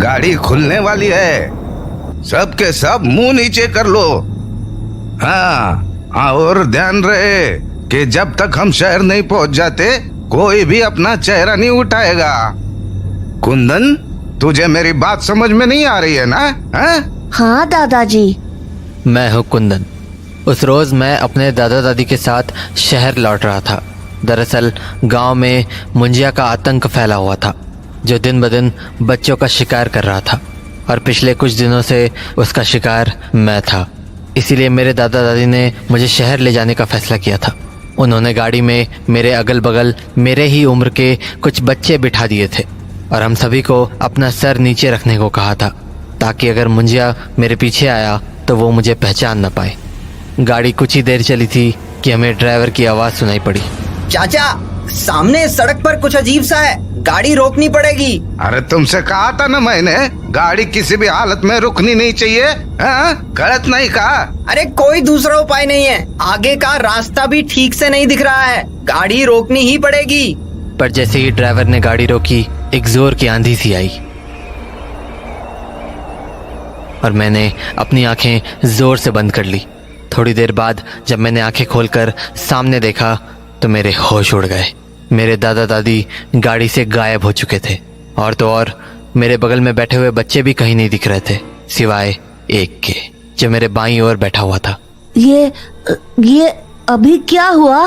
गाड़ी खुलने वाली है। सबके सब मुंह नीचे कर लो। हाँ, और ध्यान रहे कि जब तक हम शहर नहीं पहुंच जाते कोई भी अपना चेहरा नहीं उठाएगा। कुंदन, तुझे मेरी बात समझ में नहीं आ रही है ना? हाँ दादाजी। मैं हूँ कुंदन। उस रोज मैं अपने दादा दादी के साथ शहर लौट रहा था। दरअसल गांव में मुंजिया का आतंक फैला हुआ था, जो दिन ब दिन बच्चों का शिकार कर रहा था, और पिछले कुछ दिनों से उसका शिकार मैं था। इसीलिए मेरे दादा दादी ने मुझे शहर ले जाने का फैसला किया था। उन्होंने गाड़ी में मेरे अगल बगल मेरे ही उम्र के कुछ बच्चे बिठा दिए थे और हम सभी को अपना सर नीचे रखने को कहा था, ताकि अगर मुंजिया मेरे पीछे आया तो वो मुझे पहचान न पाए। गाड़ी कुछ ही देर चली थी कि हमें ड्राइवर की आवाज़ सुनाई पड़ी। चाचा, सामने सड़क पर कुछ अजीब सा है, गाड़ी रोकनी पड़ेगी। अरे तुमसे कहा था ना मैंने, गाड़ी किसी भी हालत में रुकनी नहीं चाहिए। गलत नहीं कहा? अरे कोई दूसरा उपाय नहीं है, आगे का रास्ता भी ठीक से नहीं दिख रहा है, गाड़ी रोकनी ही पड़ेगी। पर जैसे ही ड्राइवर ने गाड़ी रोकी, एक जोर की आंधी सी आई और मैंने अपनी आंखें जोर से बंद कर ली। थोड़ी देर बाद जब मैंने आंखें खोलकर सामने देखा तो मेरे होश उड़ गए। मेरे दादा दादी गाड़ी से गायब हो चुके थे, और तो और मेरे बगल में बैठे हुए बच्चे भी कहीं नहीं दिख रहे थे, सिवाय एक के जो मेरे बाईं ओर बैठा हुआ था। ये अभी क्या हुआ?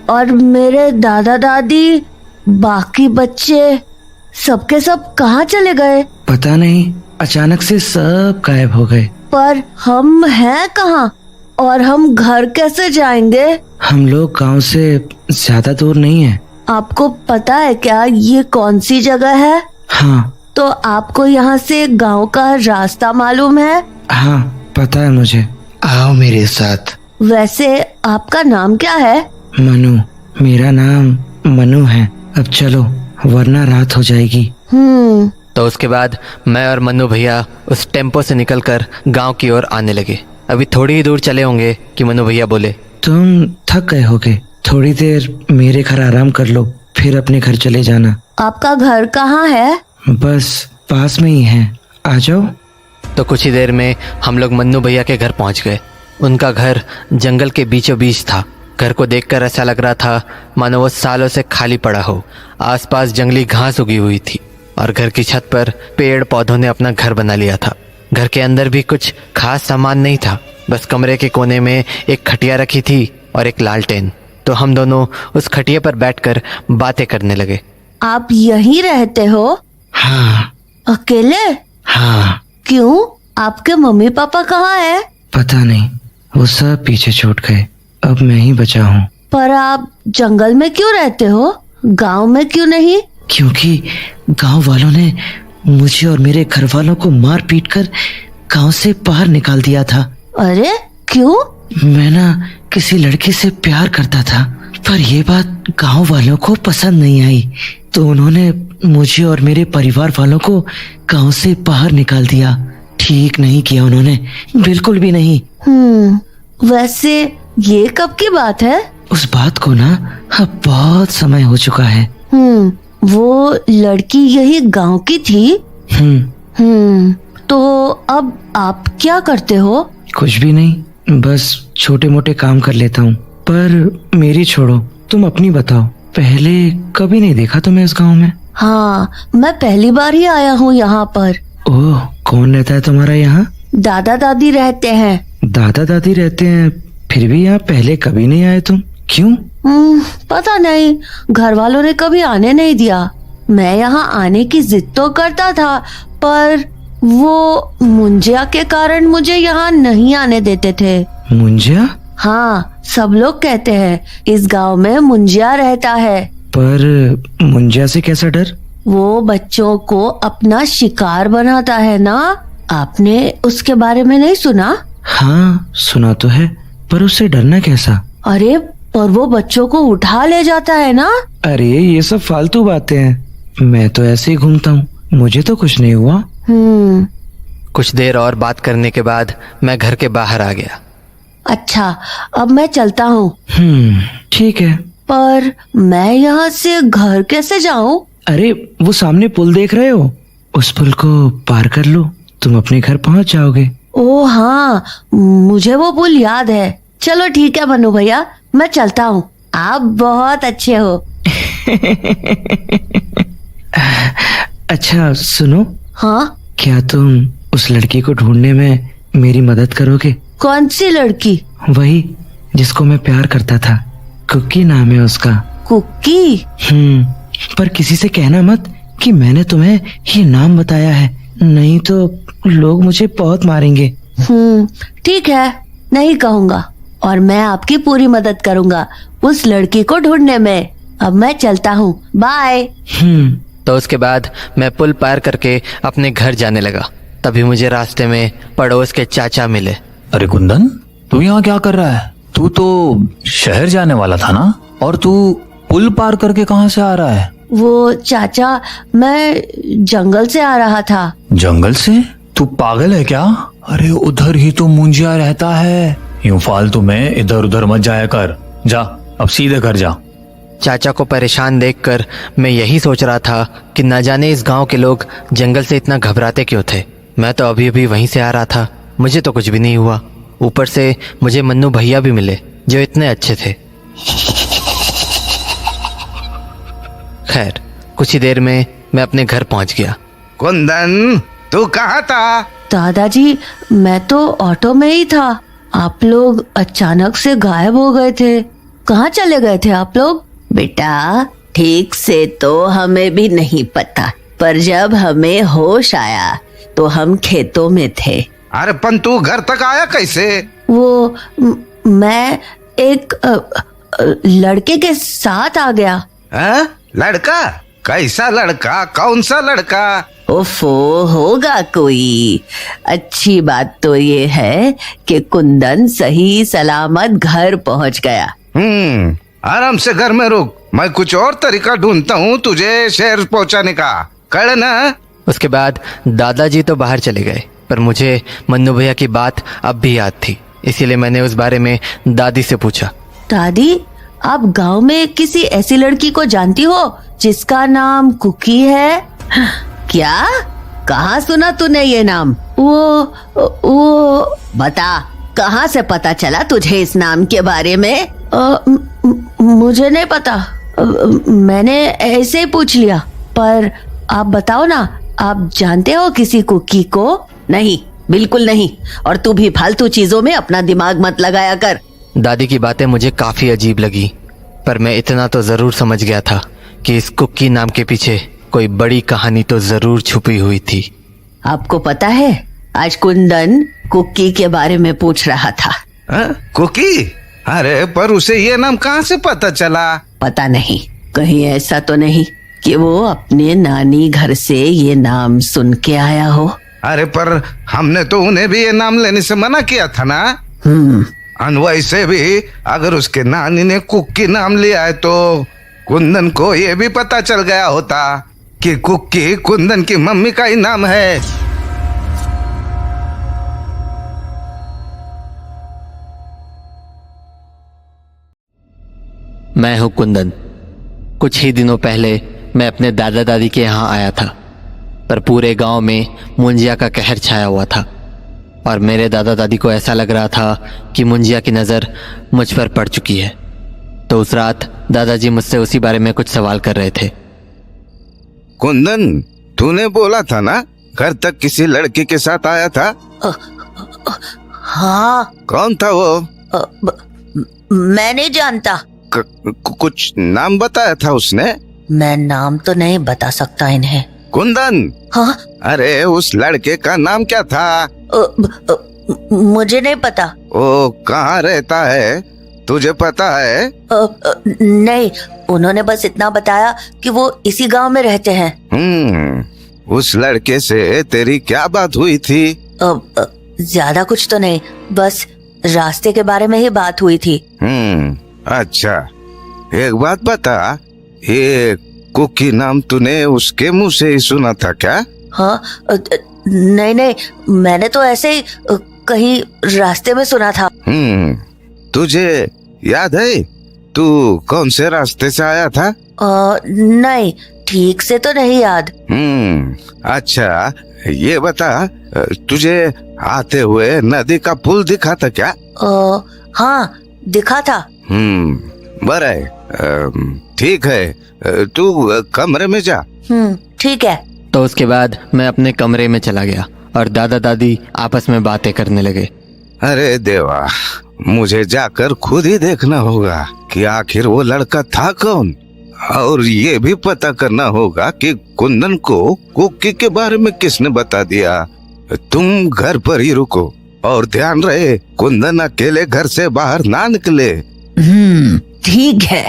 और मेरे दादा दादी, बाकी बच्चे, सबके सब कहाँ चले गए? पता नहीं, अचानक से सब गायब हो गए। पर हम हैं कहाँ और हम घर कैसे जाएंगे? हम लोग गांव से ज्यादा दूर नहीं है। आपको पता है क्या ये कौन सी जगह है? हाँ। तो आपको यहाँ से गांव का रास्ता मालूम है? हाँ, पता है मुझे। आओ मेरे साथ। वैसे आपका नाम क्या है? मनु। मेरा नाम मनु है। अब चलो, वरना रात हो जाएगी। तो उसके बाद मैं और मन्नू भैया उस टेम्पो से निकलकर गांव की ओर आने लगे। अभी थोड़ी ही दूर चले होंगे कि मन्नू भैया बोले, तुम थक गए होगे, थोड़ी देर मेरे घर आराम कर लो, फिर अपने घर चले जाना। आपका घर कहाँ है? बस पास में ही है, आ जाओ। तो कुछ ही देर में हम लोग मन्नू भैया के घर पहुंच गए। उनका घर जंगल के बीचों बीच था। घर को देखकर ऐसा लग रहा था मानो वो सालों से खाली पड़ा हो। आसपास जंगली घास उगी हुई थी और घर की छत पर पेड़ पौधों ने अपना घर बना लिया था। घर के अंदर भी कुछ खास सामान नहीं था, बस कमरे के कोने में एक खटिया रखी थी और एक लालटेन। तो हम दोनों उस खटिया पर बैठकर बातें करने लगे। आप यहीं रहते हो? हाँ। अकेले? हाँ। क्यों? आपके मम्मी पापा कहाँ है? पता नहीं, वो सब पीछे छूट गए, अब मैं ही बचा हूँ। पर आप जंगल में क्यों रहते हो, गांव में क्यों नहीं? क्योंकि गांव वालों ने मुझे और मेरे घर वालों को मार पीट कर गांव से बाहर निकाल दिया था। अरे क्यों? मैं ना किसी लड़की से प्यार करता था, पर ये बात गांव वालों को पसंद नहीं आई, तो उन्होंने मुझे और मेरे परिवार वालों को गांव से बाहर निकाल दिया। ठीक नहीं किया उन्होंने, बिल्कुल भी नहीं। वैसे ये कब की बात है? उस बात को ना अब बहुत समय हो चुका है। वो लड़की यही गांव की थी? तो अब आप क्या करते हो? कुछ भी नहीं, बस छोटे मोटे काम कर लेता हूँ। पर मेरी छोड़ो, तुम अपनी बताओ। पहले कभी नहीं देखा तुम्हें इस गांव में? हाँ, मैं पहली बार ही आया हूँ यहाँ पर। ओह, कौन रहता है तुम्हारा यहाँ? दादा दादी रहते हैं। दादा दादी रहते हैं, फिर भी यहाँ पहले कभी नहीं आए तुम, क्यों? पता नहीं, घर वालों ने कभी आने नहीं दिया। मैं यहाँ आने की जिद तो करता था, पर वो मुंजिया के कारण मुझे यहाँ नहीं आने देते थे। मुंजिया? हाँ, सब लोग कहते हैं इस गांव में मुंजिया रहता है। पर मुंजिया से कैसा डर? वो बच्चों को अपना शिकार बनाता है ना, आपने उसके बारे में नहीं सुना? हाँ, सुना तो है, पर उससे डरना कैसा? अरे पर वो बच्चों को उठा ले जाता है ना। अरे ये सब फालतू बातें हैं, मैं तो ऐसे ही घूमता हूँ, मुझे तो कुछ नहीं हुआ। कुछ देर और बात करने के बाद मैं घर के बाहर आ गया। अच्छा, अब मैं चलता हूँ। ठीक है। पर मैं यहाँ से घर कैसे जाऊँ? अरे वो सामने पुल देख रहे हो, उस पुल को पार कर लो, तुम अपने घर पहुंच जाओगे। ओ हाँ, मुझे वो पुल याद है। चलो ठीक है मन्नू भैया, मैं चलता हूँ। आप बहुत अच्छे हो। अच्छा सुनो, हाँ, क्या तुम उस लड़की को ढूंढने में मेरी मदद करोगे? कौन सी लड़की? वही जिसको मैं प्यार करता था, कुकी नाम है उसका। कुकी? पर किसी से कहना मत कि मैंने तुम्हें ये नाम बताया है, नहीं तो लोग मुझे बहुत मारेंगे। ठीक है, नहीं कहूँगा और मैं आपकी पूरी मदद करूँगा उस लड़की को ढूंढने में। अब मैं चलता हूँ, बाय। तो उसके बाद मैं पुल पार करके अपने घर जाने लगा। तभी मुझे रास्ते में पड़ोस के चाचा मिले। अरे कुंदन, तू यहाँ क्या कर रहा है? तू तो शहर जाने वाला था ना, और तू पुल पार करके कहाँ से आ रहा है? वो चाचा, मैं जंगल से आ रहा था। जंगल से? तू पागल है क्या? अरे उधर ही तो मुंजिया रहता है, यूं फालतू में इधर उधर मत जाया कर। जा, अब सीधे घर जा। चाचा को परेशान देखकर मैं यही सोच रहा था कि न जाने इस गांव के लोग जंगल से इतना घबराते क्यों थे। मैं तो अभी अभी वहीं से आ रहा था, मुझे तो कुछ भी नहीं हुआ। ऊपर से मुझे मन्नू भैया भी मिले जो इतने अच्छे थे। खैर, कुछ ही देर में मैं अपने घर पहुंच गया। कुंदन, तू कहाँ था? दादाजी, मैं तो ऑटो में ही था। आप लोग अचानक से गायब हो गए थे। कहाँ चले गए थे आप लोग? बेटा, ठीक से तो हमें भी नहीं पता, पर जब हमें होश आया तो हम खेतों में थे। अरे पन तू घर तक आया कैसे? वो मैं एक लड़के के साथ आ गया। है? लड़का? कैसा लड़का? कौन सा लड़का? ओफो, होगा कोई। अच्छी बात तो ये है कि कुंदन सही सलामत घर पहुंच गया। आराम से घर में रुक, मैं कुछ और तरीका ढूंढता हूँ तुझे शहर पहुँचाने का, कर ना। उसके बाद दादाजी तो बाहर चले गए, पर मुझे मन्नू भैया की बात अब भी याद थी। इसीलिए मैंने उस बारे में दादी से पूछा। दादी, आप गांव में किसी ऐसी लड़की को जानती हो जिसका नाम कुकी है? क्या? कहाँ सुना तूने ये नाम? वो बता, कहाँ से पता चला तुझे इस नाम के बारे में? मुझे नहीं पता, मैंने ऐसे ही पूछ लिया। पर आप बताओ ना, आप जानते हो किसी कुकी को? नहीं, बिल्कुल नहीं। और तू भी फालतू चीजों में अपना दिमाग मत लगाया कर। दादी की बातें मुझे काफी अजीब लगी, पर मैं इतना तो जरूर समझ गया था कि इस कुकी नाम के पीछे कोई बड़ी कहानी तो जरूर छुपी हुई थी। आपको पता है, आज कुंदन कुकी के बारे में पूछ रहा था। कुकी? अरे पर उसे ये नाम कहाँ से पता चला? पता नहीं, कहीं ऐसा तो नहीं कि वो अपने नानी घर से ये नाम सुन के आया हो। अरे पर हमने तो उन्हें भी ये नाम लेने से मना किया था ना। वैसे भी अगर उसके नानी ने कुकी नाम लिया है तो कुंदन को ये भी पता चल गया होता कि कुकी कुंदन की मम्मी का ही नाम है। मैं हूँ कुंदन। कुछ ही दिनों पहले मैं अपने दादा दादी के यहाँ आया था, पर पूरे गांव में मुंजिया का कहर छाया हुआ था और मेरे दादा दादी को ऐसा लग रहा था कि मुंजिया की नज़र मुझ पर पड़ चुकी है। तो उस रात दादाजी मुझसे उसी बारे में कुछ सवाल कर रहे थे। कुंदन, तूने बोला था ना घर तक किसी लड़के के साथ आया था? हाँ। कौन था वो? मैं नहीं जानता। कुछ नाम बताया था उसने? मैं नाम तो नहीं बता सकता इन्हें। कुंदन। हाँ? अरे उस लड़के का नाम क्या था? मुझे नहीं पता। वो कहाँ रहता है, तुझे पता है? नहीं, उन्होंने बस इतना बताया कि वो इसी गांव में रहते हैं। उस लड़के से तेरी क्या बात हुई थी? ज्यादा कुछ तो नहीं, बस रास्ते के बारे में ही बात हुई थी। अच्छा, एक बात बता, ये कुकी नाम तूने उसके मुंह से ही सुना था क्या? हाँ, नहीं, मैंने तो ऐसे ही कहीं रास्ते में सुना था। तुझे याद है तू कौन से रास्ते से आया था? नहीं, ठीक से तो नहीं याद। अच्छा ये बता, तुझे आते हुए नदी का पुल दिखा था क्या? हाँ दिखा था। बरा है। ठीक है, तू कमरे में जा। ठीक है। तो उसके बाद मैं अपने कमरे में चला गया और दादा दादी आपस में बातें करने लगे। अरे देवा, मुझे जाकर खुद ही देखना होगा कि आखिर वो लड़का था कौन, और ये भी पता करना होगा कि कुंदन को कुकी के बारे में किसने बता दिया। तुम घर पर ही रुको और ध्यान रहे कुंदन अकेले घर से बाहर ना निकले। ठीक है।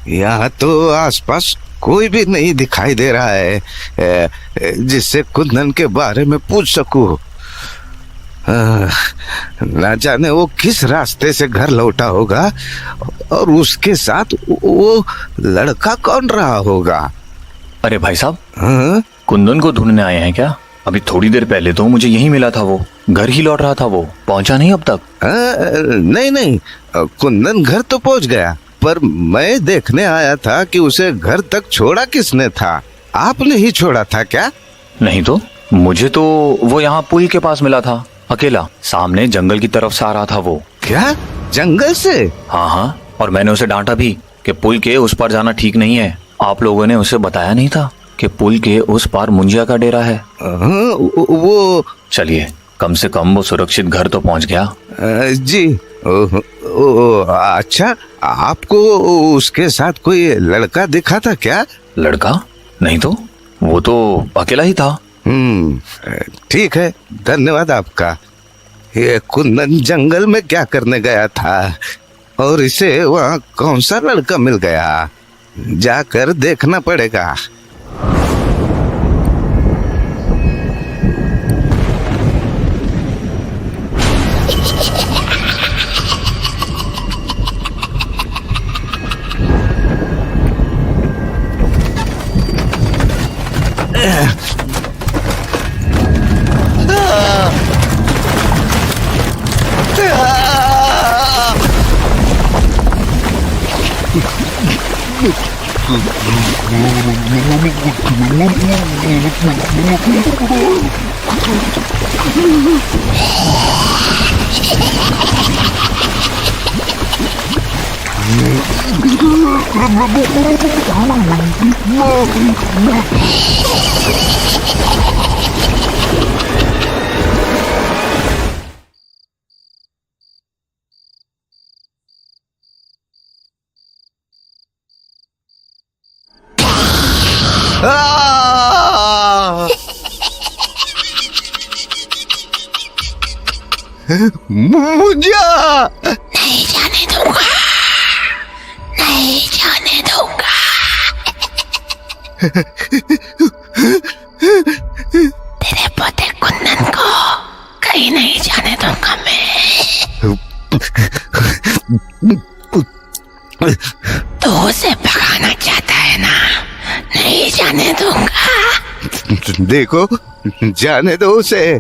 यहाँ तो आसपास कोई भी नहीं दिखाई दे रहा है जिससे कुंदन के बारे में पूछ सकूं। ना जाने वो किस रास्ते से घर लौटा होगा और उसके साथ वो लड़का कौन रहा होगा। अरे भाई साहब, कुंदन को ढूंढने आए हैं क्या? अभी थोड़ी देर पहले तो मुझे यही मिला था, वो घर ही लौट रहा था, वो पहुंचा नहीं अब तक? नहीं, कुंदन घर तो पहुंच गया, पर मैं देखने आया था कि उसे घर तक छोड़ा किसने था। आपने ही छोड़ा था क्या? नहीं तो, मुझे तो वो यहाँ पुल के पास मिला था, अकेला, सामने जंगल की तरफ से आ रहा था वो। क्या जंगल से? हाँ, और मैंने उसे डांटा भी कि पुल के उस पार जाना ठीक नहीं है। आप लोगों ने उसे बताया नहीं था कि पुल के उस पार मुंजिया का डेरा है? वो चलिए, कम से कम वो सुरक्षित घर तो पहुंच गया। जी। अच्छा, आपको उसके साथ कोई लड़का दिखा था क्या? लड़का? नहीं तो, वो तो अकेला ही था। ठीक है, धन्यवाद आपका। ये कुंदन जंगल में क्या करने गया था और इसे वहाँ कौन सा लड़का मिल गया, जाकर देखना पड़ेगा। मुंजिया! नहीं जाने दूंगा, नहीं जाने दूंगा। तेरे पोते कुंदन को कहीं नहीं जाने दूंगा मैं। तो उसे भगाना चाहता है ना? नहीं जाने दूंगा। देखो, जाने दो उसे,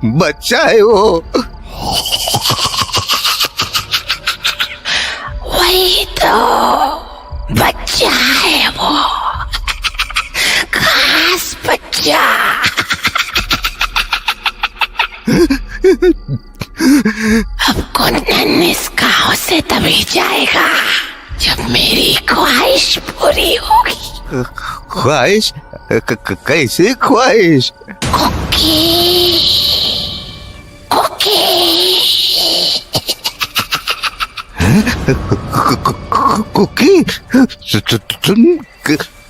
बच्चा है वो। वही तो, बच्चा है वो, खास बच्चा। अब कुंदन इस गांव से तभी जाएगा जब मेरी ख्वाहिश पूरी होगी। ख्वाहिश? कैसी ख्वाहिश? Cookie, cookie. कुकी?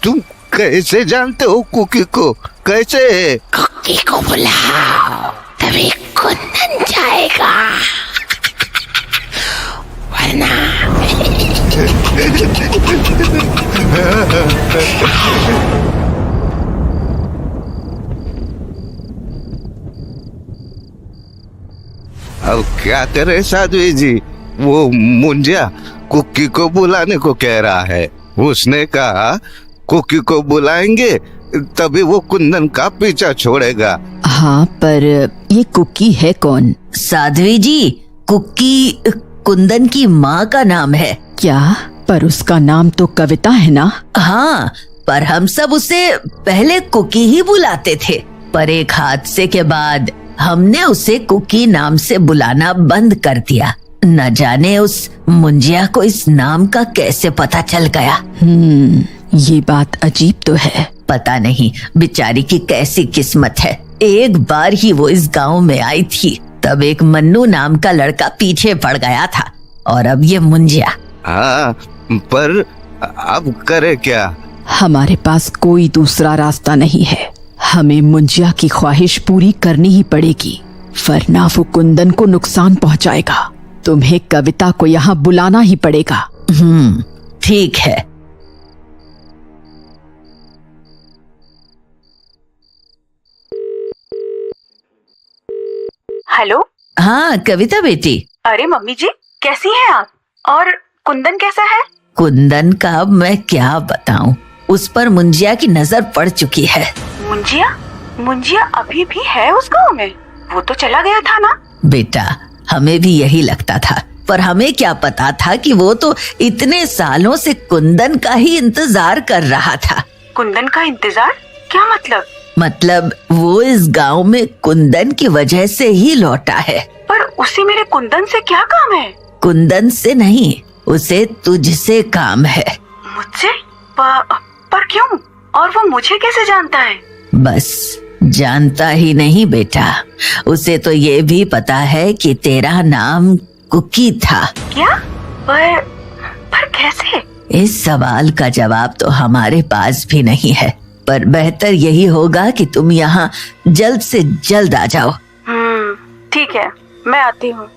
तुम कैसे जानते हो कुकी को? कैसे? कुकी को बुलाओ, तभी कुंदन जाएगा, वरना अब क्या करे साध्वी जी? वो मुंजिया कुकी को बुलाने को कह रहा है। उसने कहा कुकी को बुलाएंगे तभी वो कुंदन का पीछा छोड़ेगा। हाँ, पर ये कुकी है कौन? साध्वी जी, कुकी कुंदन की माँ का नाम है। क्या? पर उसका नाम तो कविता है ना? हाँ, पर हम सब उसे पहले कुकी ही बुलाते थे, पर एक हादसे के बाद हमने उसे कुकी नाम से बुलाना बंद कर दिया। न जाने उस मुंजिया को इस नाम का कैसे पता चल गया। ये बात अजीब तो है। पता नहीं बेचारी की कैसी किस्मत है। एक बार ही वो इस गांव में आई थी, तब एक मन्नू नाम का लड़का पीछे पड़ गया था, और अब ये मुंजिया। हाँ, पर अब करे क्या? हमारे पास कोई दूसरा रास्ता नहीं है। हमें मुंजिया की ख्वाहिश पूरी करनी ही पड़ेगी, वरना वो कुंदन को नुकसान पहुंचाएगा। तुम्हें कविता को यहाँ बुलाना ही पड़ेगा। ठीक है। हेलो। हाँ कविता बेटी। अरे मम्मी जी, कैसी हैं आप? और कुंदन कैसा है? कुंदन का अब मैं क्या बताऊं, उस पर मुंजिया की नजर पड़ चुकी है। मुंजिया अभी भी है उस गांव में? वो तो चला गया था ना? बेटा, हमें भी यही लगता था, पर हमें क्या पता था कि वो तो इतने सालों से कुंदन का ही इंतजार कर रहा था। कुंदन का इंतजार? क्या मतलब? मतलब वो इस गांव में कुंदन की वजह से ही लौटा है। पर उसे मेरे कुंदन से क्या काम है? कुंदन से नहीं, उसे तुझसे काम है। मुझसे? पर क्यों? और वो मुझे कैसे जानता है? बस जानता ही नहीं बेटा, उसे तो ये भी पता है कि तेरा नाम कुकी था। क्या? पर कैसे? इस सवाल का जवाब तो हमारे पास भी नहीं है, पर बेहतर यही होगा कि तुम यहाँ जल्द से जल्द आ जाओ। ठीक है, मैं आती हूँ।